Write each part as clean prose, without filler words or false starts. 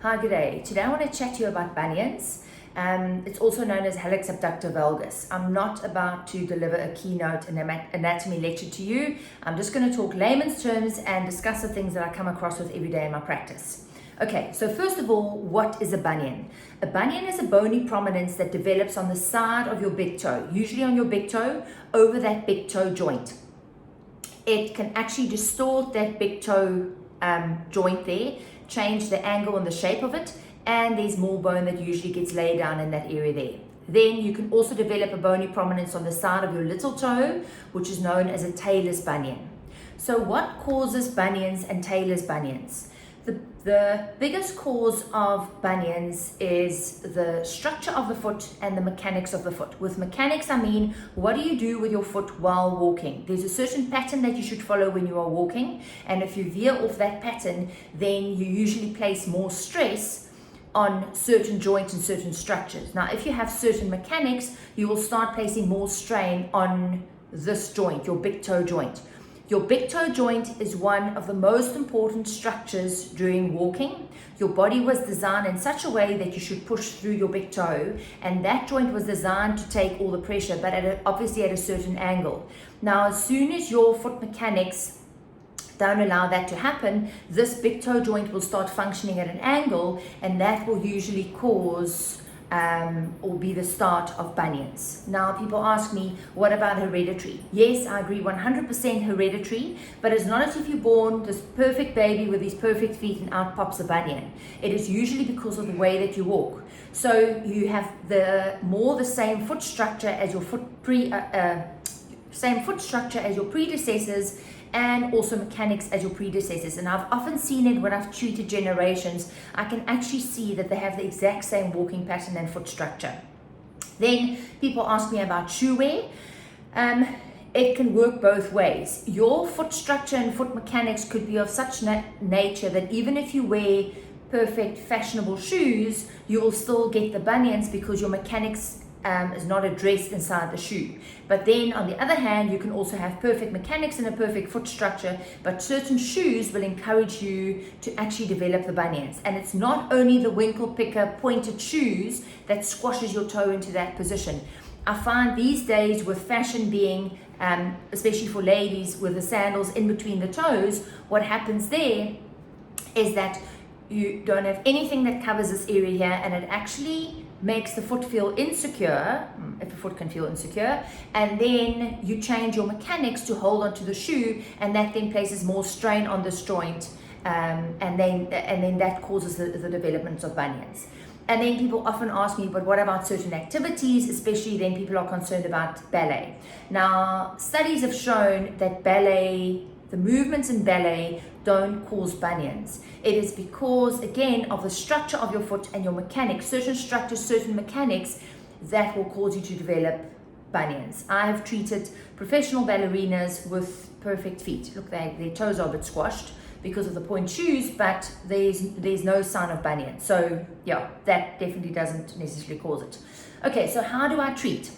Hi, good day. Today I want to chat to you about bunions. It's also known as Hallux, Abducto, Valgus. I'm not about to deliver a keynote and anatomy lecture to you. I'm just going to talk layman's terms and discuss the things that I come across with every day in my practice. Okay, so first of all, what is a bunion? A bunion is a bony prominence that develops on the side of your big toe, usually on your big toe, over that big toe joint. It can actually distort that big toe joint there, change the angle and the shape of it, and there's more bone that usually gets laid down in that area there. Then you can also develop a bony prominence on the side of your little toe, which is known as a talus bunion. So what causes bunions and talus bunions? The biggest cause of bunions is the structure of the foot and the mechanics of the foot. With mechanics, I mean, what do you do with your foot while walking? There's a certain pattern that you should follow when you are walking, and if you veer off that pattern, then you usually place more stress on certain joints and certain structures. Now, if you have certain mechanics, you will start placing more strain on this joint, your big toe joint. Your big toe joint is one of the most important structures during walking. Your body was designed in such a way that you should push through your big toe, and that joint was designed to take all the pressure, but obviously at a certain angle. Now, as soon as your foot mechanics don't allow that to happen, this big toe joint will start functioning at an angle, and that will usually cause or be the start of bunions. Now, people ask me, what about hereditary? Yes, I agree 100% hereditary, but it's not as if you're born this perfect baby with these perfect feet and out pops a bunion. It is usually because of the way that you walk. So you have the same foot structure as your predecessors, and also mechanics as your predecessors. And I've often seen it when I've treated generations. I can actually see that they have the exact same walking pattern and foot structure. Then people ask me about shoewear. It can work both ways. Your foot structure and foot mechanics could be of such nature that even if you wear perfect fashionable shoes, you will still get the bunions because your mechanics is not addressed inside the shoe. But then on the other hand, you can also have perfect mechanics and a perfect foot structure, but certain shoes will encourage you to actually develop the bunions. And it's not only the winkle picker pointed shoes that squashes your toe into that position. I find these days, with fashion being, especially for ladies, with the sandals in between the toes, what happens there is that you don't have anything that covers this area here, and it actually makes the foot feel insecure, if a foot can feel insecure, and then you change your mechanics to hold onto the shoe, and that then places more strain on this joint, and then that causes the development of bunions. And then people often ask me, but what about certain activities, especially then people are concerned about ballet. Now, studies have shown that ballet, the movements in ballet don't cause bunions. It is because, again, of the structure of your foot and your mechanics, certain structures, certain mechanics, that will cause you to develop bunions. I have treated professional ballerinas with perfect feet. Look, their toes are a bit squashed because of the point shoes, but there's no sign of bunion. So yeah, that definitely doesn't necessarily cause it. Okay, so how do I treat?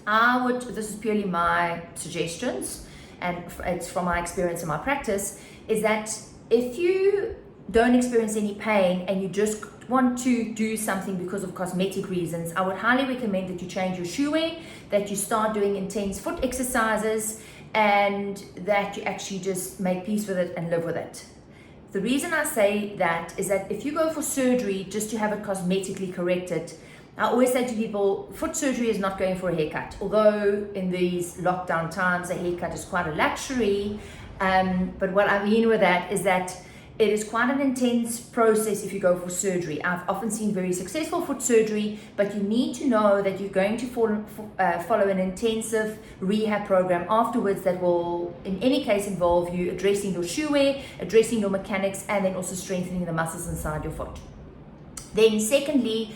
This is purely my suggestions, and it's from my experience and my practice, is that if you don't experience any pain and you just want to do something because of cosmetic reasons, I would highly recommend that you change your shoewear, that you start doing intense foot exercises, and that you actually just make peace with it and live with it. The reason I say that is that if you go for surgery just to have it cosmetically corrected, I always say to people, foot surgery is not going for a haircut. Although in these lockdown times, a haircut is quite a luxury. But what I mean with that is that it is quite an intense process if you go for surgery. I've often seen very successful foot surgery, but you need to know that you're going to follow an intensive rehab program afterwards that will, in any case, involve you addressing your shoewear, addressing your mechanics, and then also strengthening the muscles inside your foot. Then secondly,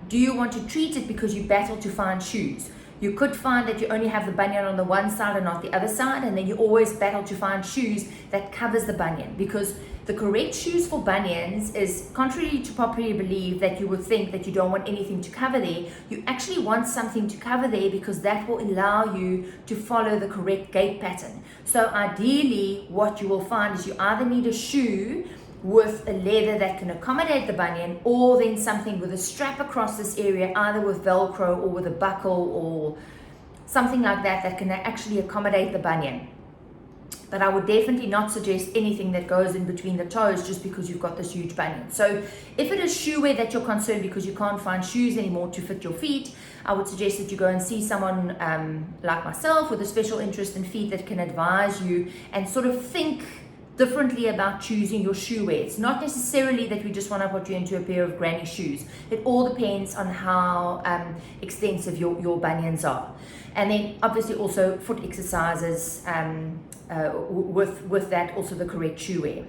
do you want to treat it because you battle to find shoes? You could find that you only have the bunion on the one side and not the other side, and then you always battle to find shoes that covers the bunion, because the correct shoes for bunions is, contrary to popular belief that you would think that you don't want anything to cover there, you actually want something to cover there because that will allow you to follow the correct gait pattern. So ideally what you will find is you either need a shoe with a leather that can accommodate the bunion, or then something with a strap across this area, either with Velcro or with a buckle or something like that that can actually accommodate the bunion. But I would definitely not suggest anything that goes in between the toes just because you've got this huge bunion. So if it is shoe wear that you're concerned because you can't find shoes anymore to fit your feet, I would suggest that you go and see someone like myself with a special interest in feet that can advise you and sort of think differently about choosing your shoe wear. It's not necessarily that we just want to put you into a pair of granny shoes. It all depends on how extensive your bunions are. And then obviously also foot exercises with that, also the correct shoe wear.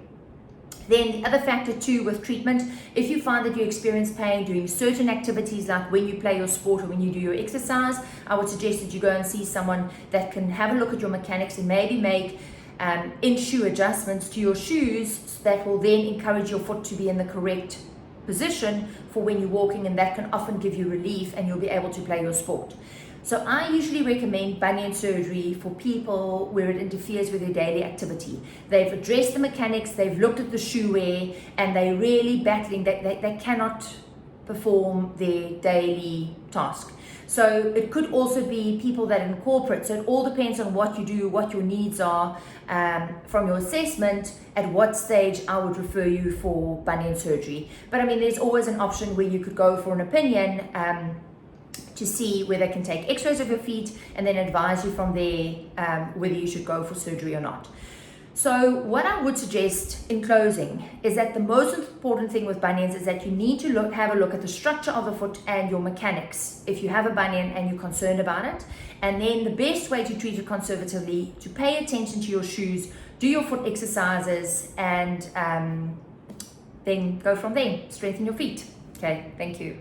Then the other factor too with treatment, if you find that you experience pain doing certain activities like when you play your sport or when you do your exercise, I would suggest that you go and see someone that can have a look at your mechanics and maybe make in-shoe adjustments to your shoes that will then encourage your foot to be in the correct position for when you're walking, and that can often give you relief and you'll be able to play your sport. So I usually recommend bunion surgery for people where it interferes with their daily activity. They've addressed the mechanics, they've looked at the shoe wear, and they're really battling, they cannot perform their daily task. So it could also be people that are in corporate. So it all depends on what you do, what your needs are from your assessment, at what stage I would refer you for bunion surgery. But I mean, there's always an option where you could go for an opinion to see where they can take x-rays of your feet and then advise you from there whether you should go for surgery or not. So what I would suggest in closing is that the most important thing with bunions is that you need to have a look at the structure of the foot and your mechanics if you have a bunion and you're concerned about it. And then the best way to treat it conservatively, to pay attention to your shoes, do your foot exercises, and then go from there. Strengthen your feet. Okay, thank you.